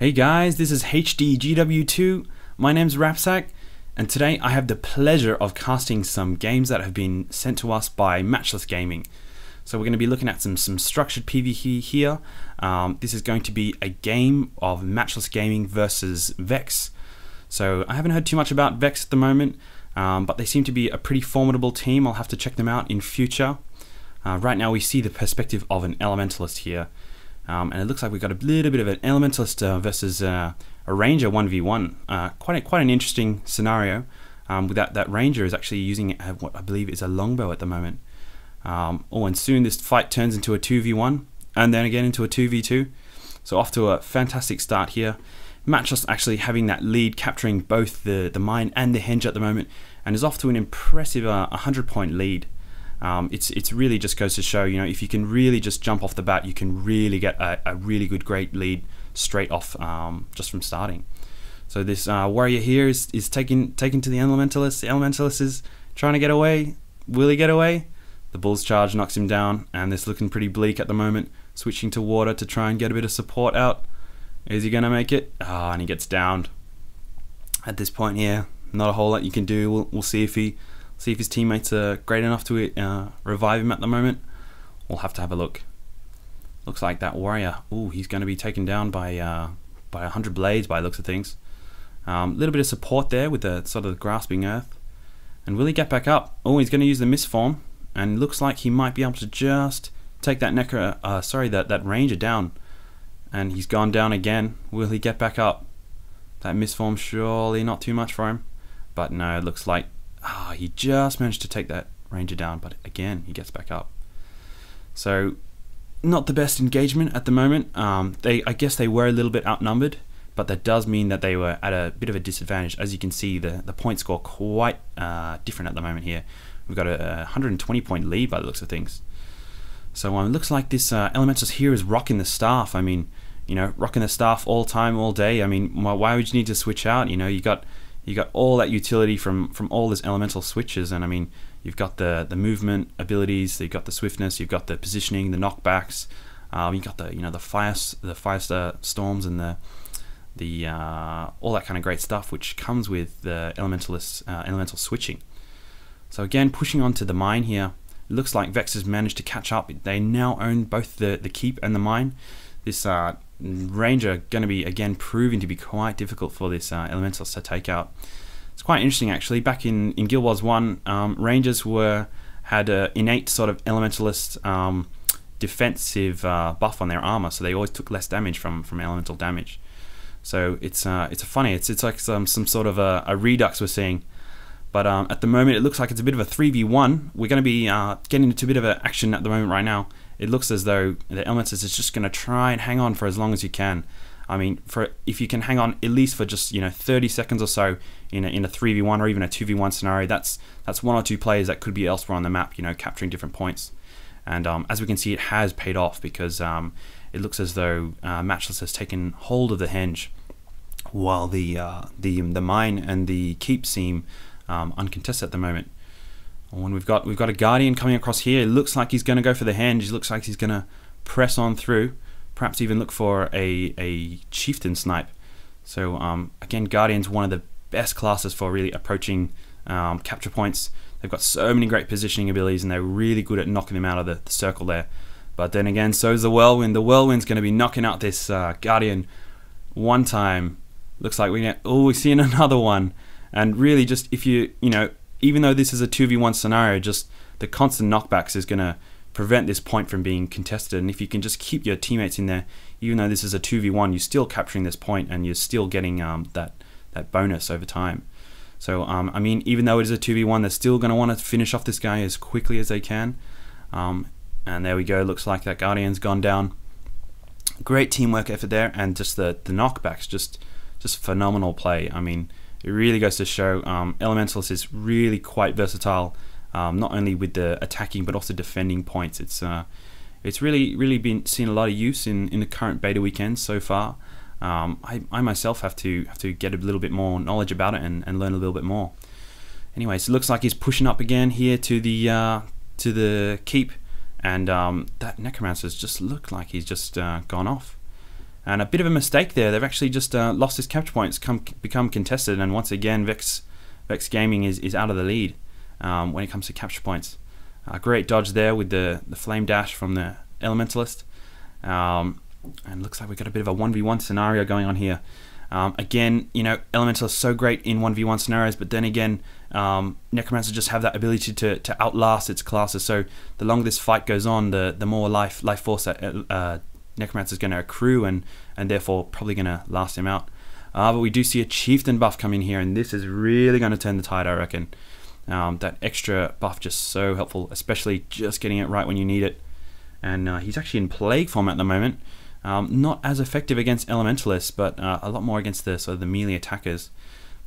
Hey guys, this is HD GW2. My name's Rapsac, and today I have the pleasure of casting some games that have been sent to us by Matchless Gaming. So we're going to be looking at some structured PvP here. This is going to be a game of Matchless Gaming versus VexX. So I haven't heard too much about VexX at the moment, but they seem to be a pretty formidable team. I'll have to check them out in future. Right now we see the perspective of an Elementalist here. And it looks like we've got a little bit of an Elementalist versus a Ranger 1v1. Quite an interesting scenario. With that Ranger is actually using what I believe is a longbow at the moment. And soon this fight turns into a 2v1 and then again into a 2v2. So off to a fantastic start here. Matchless actually having that lead, capturing both the mine and the henge at the moment, and is off to an impressive 100-point lead. It's really just goes to show, you know, if you can really just jump off the bat, you can really get a really great lead straight off just from starting. So this warrior here is taken to the Elementalist. The Elementalist is trying to get away. Will he get away? The bull's charge knocks him down, and this looking pretty bleak at the moment. Switching to water to try and get a bit of support out. Is he gonna make it? And he gets downed. At this point here, not a whole lot you can do. We'll see if his teammates are great enough to revive him at the moment. We'll have to have a look. Looks like that warrior, he's going to be taken down by 100 blades by the looks of things. Little bit of support there with the sort of grasping earth. And will he get back up? He's going to use the misform, and looks like he might be able to just take that that Ranger down. And he's gone down again. Will he get back up? That misform surely not too much for him. But no, it looks like he just managed to take that Ranger down, but again he gets back up. So not the best engagement at the moment. I guess they were a little bit outnumbered, but that does mean that they were at a bit of a disadvantage. As you can see, the point score quite different at the moment here. We've got a 120-point lead by the looks of things. So it looks like this Elementalist here is rocking the staff. I mean, you know, rocking the staff all time, all day. I mean, why would you need to switch out? You know, you got all that utility from all these elemental switches, and I mean, you've got the movement abilities, you've got the swiftness, you've got the positioning, the knockbacks, you've got the fire storms and the all that kind of great stuff which comes with the elemental switching. So again, pushing onto the mine here, it looks like VexX has managed to catch up. They now own both the keep and the mine. This Ranger going to be again proving to be quite difficult for this Elementalist to take out. It's quite interesting actually. Back in Guild Wars 1, Rangers had an innate sort of Elementalist defensive buff on their armor, so they always took less damage from elemental damage. So it's like some sort of a redux we're seeing. But at the moment it looks like it's a bit of a 3v1. We're going to be getting into a bit of an action at the moment right now. It looks as though the Elementalist is just going to try and hang on for as long as you can. I mean, if you can hang on at least for just 30 seconds or so in a 3v1 or even a 2v1 scenario, that's one or two players that could be elsewhere on the map, capturing different points. And as we can see, it has paid off because it looks as though Matchless has taken hold of the henge, while the mine and the keep seem uncontested at the moment. When we've got a Guardian coming across here, it looks like he's going to go for the henge. It looks like he's going to press on through, perhaps even look for a Chieftain snipe. So again, Guardian's one of the best classes for really approaching capture points. They've got so many great positioning abilities, and they're really good at knocking them out of the circle there. But then again, so is the Whirlwind. The Whirlwind's going to be knocking out this Guardian one time. Looks like we're seeing another one. And really, just if even though this is a 2v1 scenario, just the constant knockbacks is going to prevent this point from being contested. And if you can just keep your teammates in there, even though this is a 2v1, you're still capturing this point and you're still getting that bonus over time. So I mean, even though it is a 2v1, they're still going to want to finish off this guy as quickly as they can. And there we go. Looks like that Guardian's gone down. Great teamwork effort there, and just the knockbacks, just phenomenal play. I mean, it really goes to show Elementalist is really quite versatile, not only with the attacking but also defending points. It's really been seeing a lot of use in the current beta weekend so far. I myself have to get a little bit more knowledge about it and learn a little bit more. Anyways, it looks like he's pushing up again here to the keep, and that Necromancer's just looked like he's just gone off. And a bit of a mistake there. They've actually just lost this capture point. It's become contested, and once again, Vex Gaming is out of the lead when it comes to capture points. Great dodge there with the flame dash from the Elementalist. And looks like we've got a bit of a 1v1 scenario going on here. Again, you know, Elementalist is so great in 1v1 scenarios, but then again, Necromancers just have that ability to outlast its classes. So the longer this fight goes on, the more life force that Necromancer is going to accrue, and therefore probably going to last him out. But we do see a Chieftain buff come in here, and this is really going to turn the tide, I reckon. That extra buff just so helpful, especially just getting it right when you need it. And he's actually in Plague form at the moment. Not as effective against Elementalists, but a lot more against the sort of the melee attackers.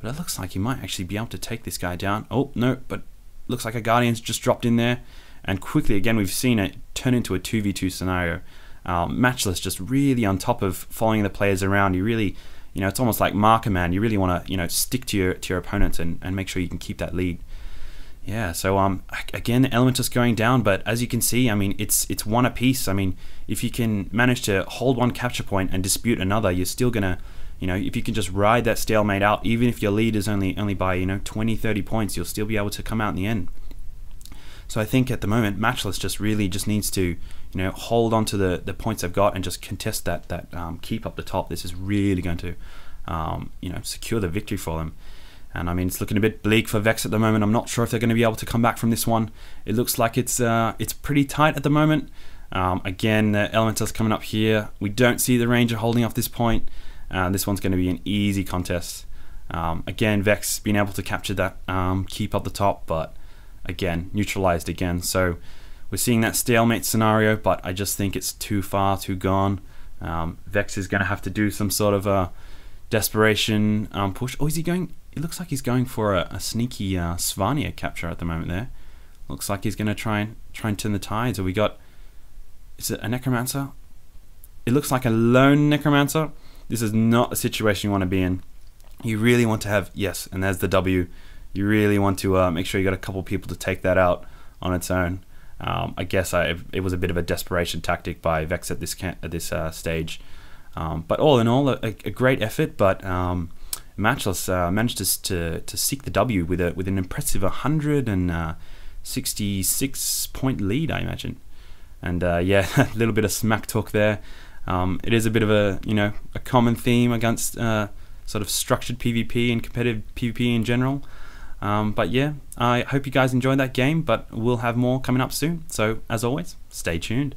But it looks like he might actually be able to take this guy down. Oh no, but looks like a Guardian's just dropped in there, and quickly again we've seen it turn into a 2v2 scenario. Matchless just really on top of following the players around. You really, you know, it's almost like Marker Man. You really want to, you know, stick to your opponents and make sure you can keep that lead. Yeah, so again, the Elementalist going down, but as you can see, I mean, it's one apiece. I mean, if you can manage to hold one capture point and dispute another, you're still gonna, you know, if you can just ride that stalemate out, even if your lead is only by, you know, 20-30 points, you'll still be able to come out in the end. So I think at the moment, Matchless just really just needs to, you know, hold on to the points they've got and just contest that keep up the top. This is really going to, you know, secure the victory for them. And I mean, it's looking a bit bleak for Vex at the moment. I'm not sure if they're going to be able to come back from this one. It looks like it's pretty tight at the moment. Again, the Elemental's coming up here. We don't see the Ranger holding off this point. This one's going to be an easy contest. Again, Vex being able to capture that keep up the top, but again, neutralized again. So we're seeing that stalemate scenario, but I just think it's too far, too gone. Vex is going to have to do some sort of a desperation push. Oh, is he going? It looks like he's going for a sneaky Svanir capture at the moment there. Looks like he's going to try and turn the tides. Or we got, is it a Necromancer? It looks like a lone Necromancer. This is not a situation you want to be in. You really want to have, yes, and there's the W. You really want to make sure you got a couple people to take that out on its own. I guess it was a bit of a desperation tactic by Vex at this stage. But all in all, a great effort. But Matchless managed to seek the W with an impressive 166 point lead, I imagine. And yeah, a little bit of smack talk there. It is a bit of a, you know, a common theme against sort of structured PvP and competitive PvP in general. But yeah, I hope you guys enjoyed that game, but we'll have more coming up soon. So as always, stay tuned.